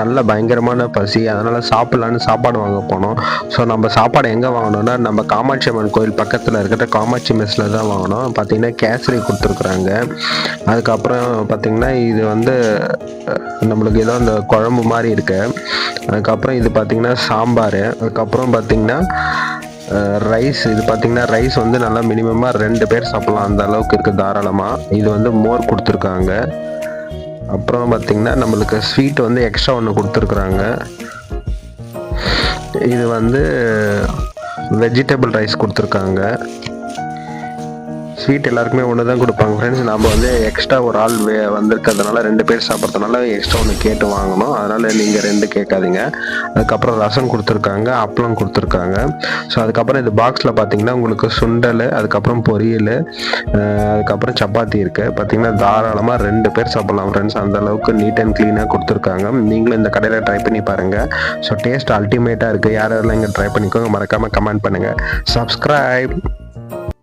நல்ல பயங்கரமான பசி, அதனால சாப்பிட்லான்னு சாப்பாடு வாங்க போனோம். ஸோ நம்ம சாப்பாடு எங்கே வாங்கினோம்னா, நம்ம காமாட்சி அம்மன் கோயில் பக்கத்தில் இருக்கிற காமாட்சி மெஸ்ஸில் தான் வாங்கினோம். பார்த்தீங்கன்னா கேசரி கொடுத்துருக்குறாங்க. அதுக்கப்புறம் பார்த்தீங்கன்னா இது வந்து நம்மளுக்கு ஏதோ அந்த குழம்பு மாதிரி இருக்கு. அதுக்கப்புறம் இது பார்த்தீங்கன்னா சாம்பார். அதுக்கப்புறம் பார்த்தீங்கன்னா ரைஸ். இது பார்த்தீங்கன்னா ரைஸ் வந்து நல்லா மினிமமாக 2 பேர் சாப்பிட்லாம், அந்த அளவுக்கு இருக்குது தாராளமாக. இது வந்து மோர் கொடுத்துருக்காங்க. அப்புறம் பார்த்தீங்கன்னா நம்மளுக்கு ஸ்வீட் வந்து எக்ஸ்ட்ரா ஒன்று கொடுத்துருக்குறாங்க. இது வந்து வெஜிடபிள் ரைஸ் கொடுத்துருக்காங்க. ஸ்வீட் எல்லாருக்குமே ஒன்று தான் கொடுப்பாங்க ஃப்ரெண்ட்ஸ். நம்ம வந்து எக்ஸ்ட்ரா ஒரு ஆள் வந்திருக்கிறதுனால 2 பேர் சாப்பிட்றதுனால எக்ஸ்ட்ரா ஒன்று கேட்டு வாங்கணும். அதனால் நீங்கள் 2 கேட்காதீங்க. அதுக்கப்புறம் ரசம் கொடுத்துருக்காங்க, அப்பளம் கொடுத்துருக்காங்க. ஸோ அதுக்கப்புறம் இது பாக்ஸில் பார்த்தீங்கன்னா உங்களுக்கு சுண்டல், அதுக்கப்புறம் பொரியல், அதுக்கப்புறம் சப்பாத்தி இருக்குது. பார்த்தீங்கன்னா தாராளமாக 2 பேர் சாப்பிட்லாம் ஃப்ரெண்ட்ஸ். அந்த அளவுக்கு நீட் அண்ட் க்ளீனாக கொடுத்துருக்காங்க. நீங்களும் இந்த கடையில் ட்ரை பண்ணி பாருங்கள். ஸோ டேஸ்ட் அல்டிமேட்டாக இருக்குது. யாரெல்லாம் இங்கே ட்ரை பண்ணிக்கோங்க. மறக்காமல் கமெண்ட் பண்ணுங்கள். சப்ஸ்கிரைப்.